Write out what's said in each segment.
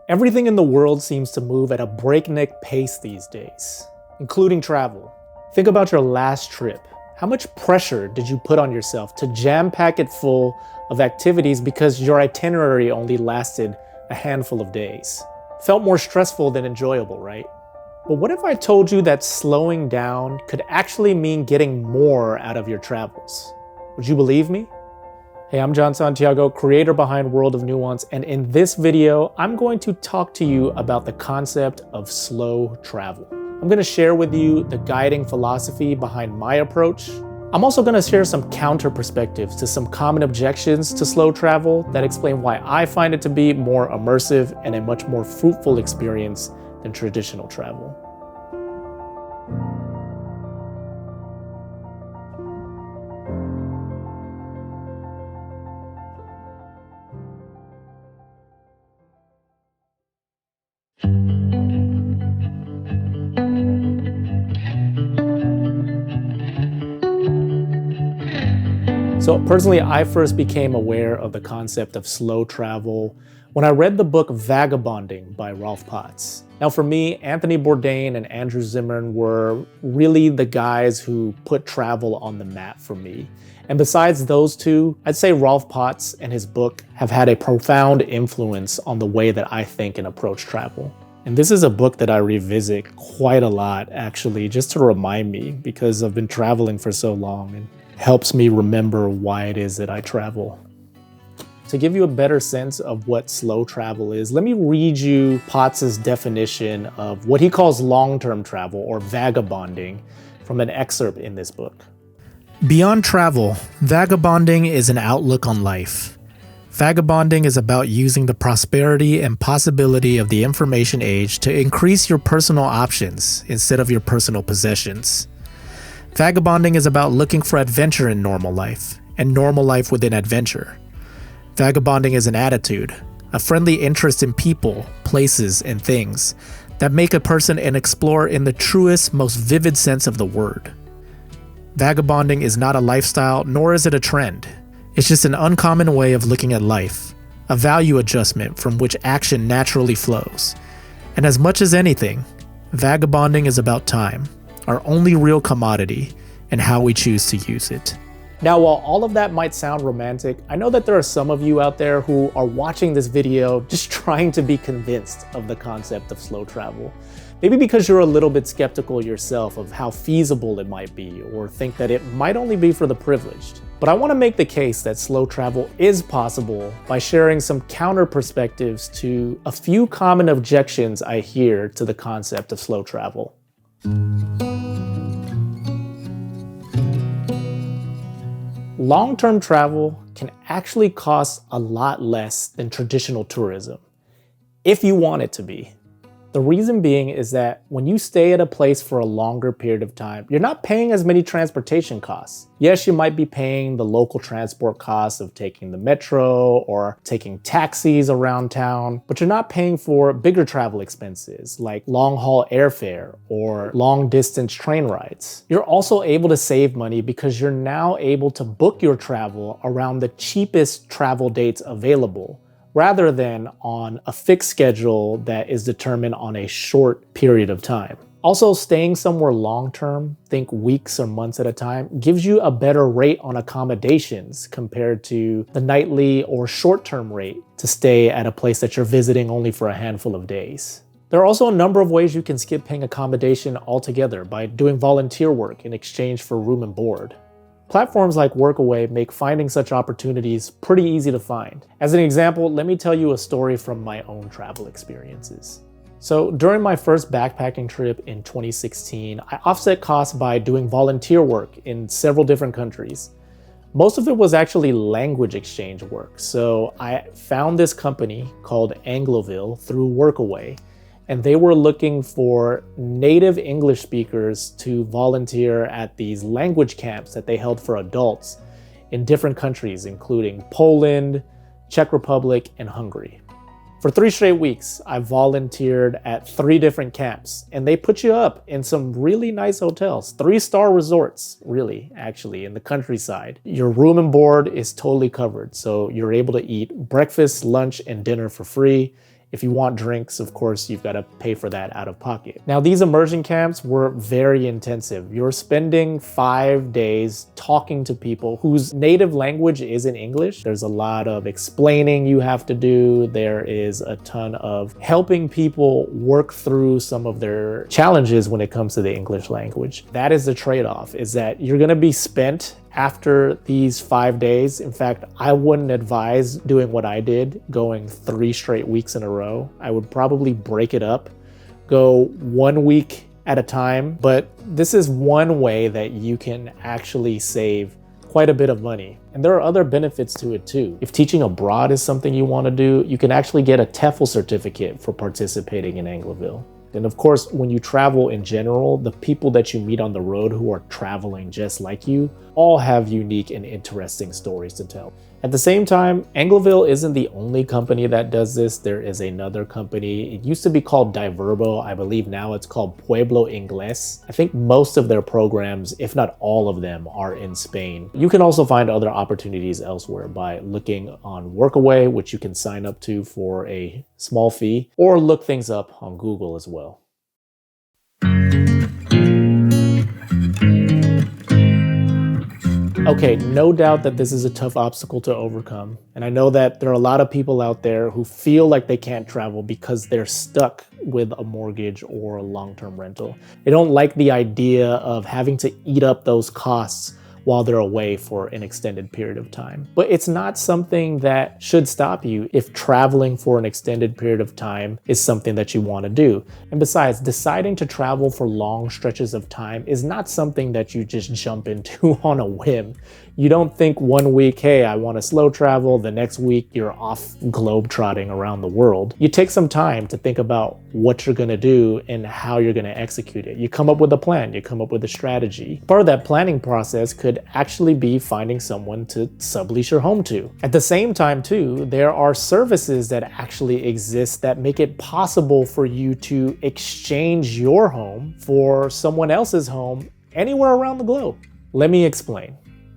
Everything in the world seems to move at a breakneck pace these days, including travel. Think about your last trip. How much pressure did you put on yourself to jam-pack it full of activities because your itinerary only lasted a handful of days? Felt more stressful than enjoyable, right? But what if I told you that slowing down could actually mean getting more out of your travels? Would you believe me? Hey, I'm John Santiago, creator behind World of Nuance, and in this video, I'm going to talk to you about the concept of slow travel. I'm going to share with you the guiding philosophy behind my approach. I'm also going to share some counter perspectives to some common objections to slow travel that explain why I find it to be more immersive and a much more fruitful experience than traditional travel. So personally, I first became aware of the concept of slow travel when I read the book Vagabonding by Rolf Potts. Now for me, Anthony Bourdain and Andrew Zimmern were really the guys who put travel on the map for me. And besides those two, I'd say Rolf Potts and his book have had a profound influence on the way that I think and approach travel. And this is a book that I revisit quite a lot, actually, just to remind me, because I've been traveling for so long and helps me remember why it is that I travel. To give you a better sense of what slow travel is, let me read you Potts's definition of what he calls long-term travel or vagabonding from an excerpt in this book. Beyond travel, vagabonding is an outlook on life. Vagabonding is about using the prosperity and possibility of the information age to increase your personal options instead of your personal possessions. Vagabonding is about looking for adventure in normal life, and normal life within adventure. Vagabonding is an attitude, a friendly interest in people, places, and things that make a person an explorer in the truest, most vivid sense of the word. Vagabonding is not a lifestyle, nor is it a trend. It's just an uncommon way of looking at life, a value adjustment from which action naturally flows. And as much as anything, vagabonding is about time, our only real commodity, and how we choose to use it. Now, while all of that might sound romantic, I know that there are some of you out there who are watching this video just trying to be convinced of the concept of slow travel. Maybe because you're a little bit skeptical yourself of how feasible it might be, or think that it might only be for the privileged. But I want to make the case that slow travel is possible by sharing some counter perspectives to a few common objections I hear to the concept of slow travel. Long-term travel can actually cost a lot less than traditional tourism, if you want it to be. The reason being is that when you stay at a place for a longer period of time, you're not paying as many transportation costs. Yes, you might be paying the local transport costs of taking the metro or taking taxis around town, but you're not paying for bigger travel expenses like long-haul airfare or long-distance train rides. You're also able to save money because you're now able to book your travel around the cheapest travel dates available, rather than on a fixed schedule that is determined on a short period of time. Also, staying somewhere long-term, think weeks or months at a time, gives you a better rate on accommodations compared to the nightly or short-term rate to stay at a place that you're visiting only for a handful of days. There are also a number of ways you can skip paying accommodation altogether by doing volunteer work in exchange for room and board. Platforms like Workaway make finding such opportunities pretty easy to find. As an example, let me tell you a story from my own travel experiences. So during my first backpacking trip in 2016, I offset costs by doing volunteer work in several different countries. Most of it was actually language exchange work. So I found this company called Angloville through Workaway, and they were looking for native English speakers to volunteer at these language camps that they held for adults in different countries, including Poland, Czech Republic, and Hungary. For 3 straight weeks, I volunteered at 3 different camps, and they put you up in some really nice hotels, 3-star resorts, really, actually, in the countryside. Your room and board is totally covered, so you're able to eat breakfast, lunch, and dinner for free. If you want drinks, of course, you've got to pay for that out of pocket. Now, these immersion camps were very intensive. You're spending 5 days talking to people whose native language isn't English. There's a lot of explaining you have to do. There is a ton of helping people work through some of their challenges when it comes to the English language. That is the trade-off, is that you're going to be spent after these 5 days. In fact, I wouldn't advise doing what I did, going 3 straight weeks in a row. I would probably break it up, go 1 week at a time. But this is one way that you can actually save quite a bit of money. And there are other benefits to it too. If teaching abroad is something you want to do, you can actually get a TEFL certificate for participating in Angloville. And of course, when you travel in general, the people that you meet on the road who are traveling just like you all have unique and interesting stories to tell. At the same time, Angloville isn't the only company that does this. There is another company. It used to be called Diverbo. I believe now it's called Pueblo Ingles. I think most of their programs, if not all of them, are in Spain. You can also find other opportunities elsewhere by looking on Workaway, which you can sign up to for a small fee, or look things up on Google as well. Okay, no doubt that this is a tough obstacle to overcome. And I know that there are a lot of people out there who feel like they can't travel because they're stuck with a mortgage or a long-term rental. They don't like the idea of having to eat up those costs while they're away for an extended period of time. But it's not something that should stop you if traveling for an extended period of time is something that you want to do. And besides, deciding to travel for long stretches of time is not something that you just jump into on a whim. You don't think 1 week, hey, I want to slow travel, the next week you're off globe-trotting around the world. You take some time to think about what you're going to do and how you're going to execute it. You come up with a plan, you come up with a strategy. Part of that planning process could actually be finding someone to sublease your home to. At the same time too, there are services that actually exist that make it possible for you to exchange your home for someone else's home anywhere around the globe. Let me explain.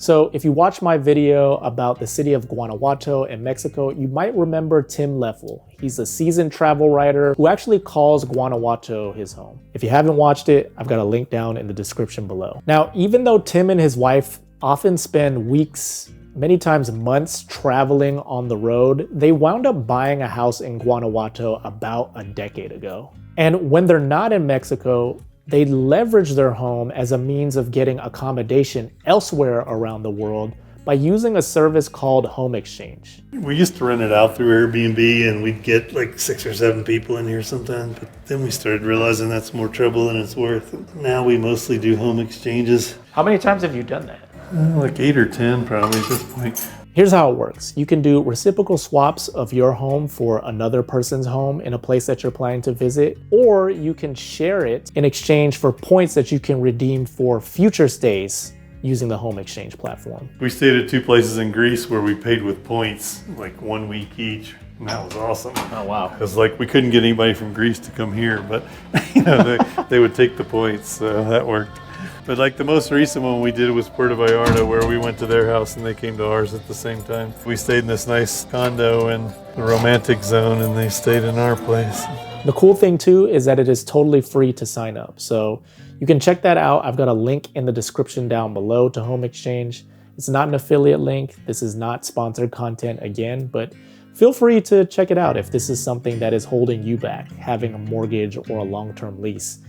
So if you watch my video about the city of Guanajuato in Mexico, you might remember Tim Leffel. He's a seasoned travel writer who actually calls Guanajuato his home. If you haven't watched it, I've got a link down in the description below. Now, even though Tim and his wife often spend weeks, many times months traveling on the road, they wound up buying a house in Guanajuato about a decade ago. And when they're not in Mexico, they leverage their home as a means of getting accommodation elsewhere around the world by using a service called Home Exchange. We used to rent it out through Airbnb and we'd get like 6 or 7 people in here sometimes, but then we started realizing that's more trouble than it's worth. Now we mostly do home exchanges. How many times have you done that? Like 8 or 10 probably at this point. Here's how it works. You can do reciprocal swaps of your home for another person's home in a place that you're planning to visit, or you can share it in exchange for points that you can redeem for future stays using the Home Exchange platform. We stayed at 2 places in Greece where we paid with points, like 1 week each. And that was awesome. Oh, wow. Because like we couldn't get anybody from Greece to come here, but you know, they would take the points, so that worked. But like the most recent one we did was Puerto Vallarta, where we went to their house and they came to ours at the same time. We stayed in this nice condo in the romantic zone and they stayed in our place. The cool thing too is that it is totally free to sign up. So you can check that out. I've got a link in the description down below to Home Exchange. It's not an affiliate link. This is not sponsored content again, but feel free to check it out if this is something that is holding you back, having a mortgage or a long-term lease.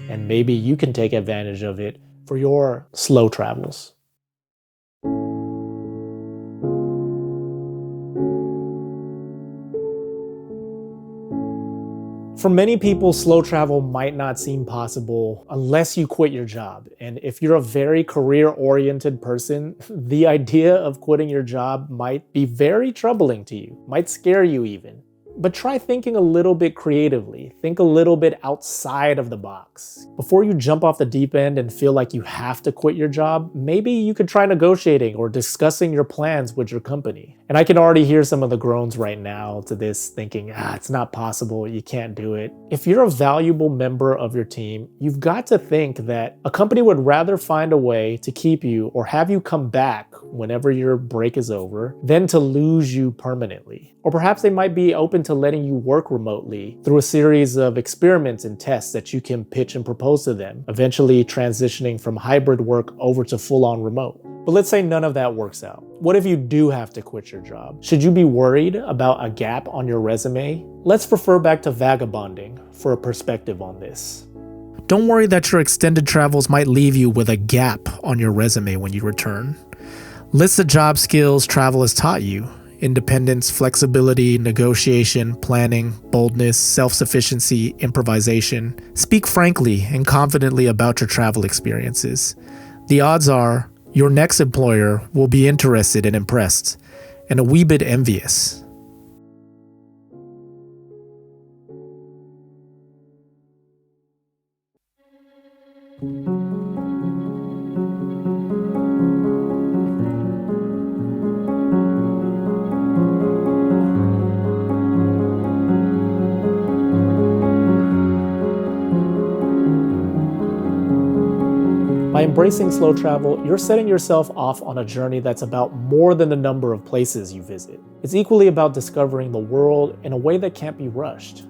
And maybe you can take advantage of it for your slow travels. For many people, slow travel might not seem possible unless you quit your job. And if you're a very career-oriented person, the idea of quitting your job might be very troubling to you, might scare you even. But try thinking a little bit creatively. Think a little bit outside of the box. Before you jump off the deep end and feel like you have to quit your job, maybe you could try negotiating or discussing your plans with your company. And I can already hear some of the groans right now to this thinking, it's not possible, you can't do it. If you're a valuable member of your team, you've got to think that a company would rather find a way to keep you or have you come back whenever your break is over than to lose you permanently. Or perhaps they might be open to letting you work remotely through a series of experiments and tests that you can pitch and propose to them, eventually transitioning from hybrid work over to full-on remote. But let's say none of that works out. What if you do have to quit your job? Should you be worried about a gap on your resume? Let's refer back to Vagabonding for a perspective on this. Don't worry that your extended travels might leave you with a gap on your resume when you return. List the job skills travel has taught you: independence, flexibility, negotiation, planning, boldness, self-sufficiency, improvisation. Speak frankly and confidently about your travel experiences. The odds are your next employer will be interested and impressed, and a wee bit envious. By embracing slow travel, you're setting yourself off on a journey that's about more than the number of places you visit. It's equally about discovering the world in a way that can't be rushed.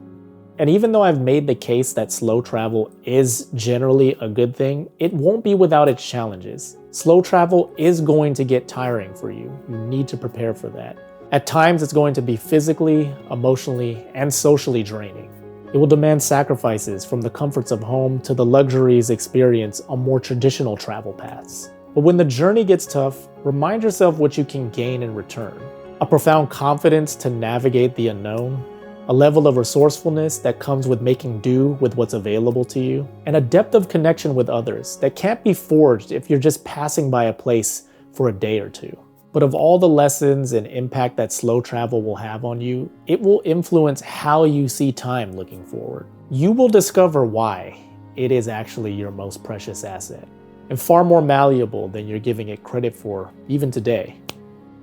And even though I've made the case that slow travel is generally a good thing, it won't be without its challenges. Slow travel is going to get tiring for you. You need to prepare for that. At times, it's going to be physically, emotionally, and socially draining. It will demand sacrifices from the comforts of home to the luxuries experienced on more traditional travel paths. But when the journey gets tough, remind yourself what you can gain in return. A profound confidence to navigate the unknown, a level of resourcefulness that comes with making do with what's available to you, and a depth of connection with others that can't be forged if you're just passing by a place for a day or two. But of all the lessons and impact that slow travel will have on you, it will influence how you see time looking forward. You will discover why it is actually your most precious asset, and far more malleable than you're giving it credit for even today.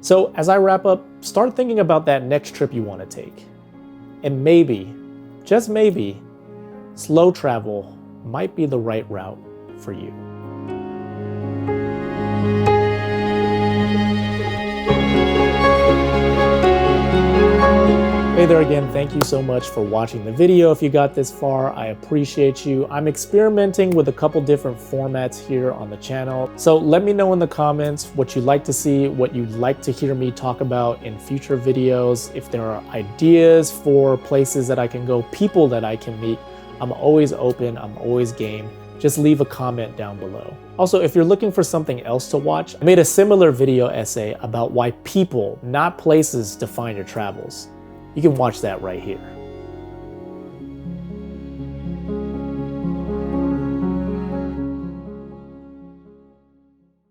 So as I wrap up, start thinking about that next trip you want to take. And maybe, just maybe, slow travel might be the right route for you. Hey there again, thank you so much for watching the video. If you got this far, I appreciate you. I'm experimenting with a couple different formats here on the channel. So let me know in the comments what you'd like to see, what you'd like to hear me talk about in future videos. If there are ideas for places that I can go, people that I can meet, I'm always open, I'm always game. Just leave a comment down below. Also, if you're looking for something else to watch, I made a similar video essay about why people, not places, define your travels. You can watch that right here.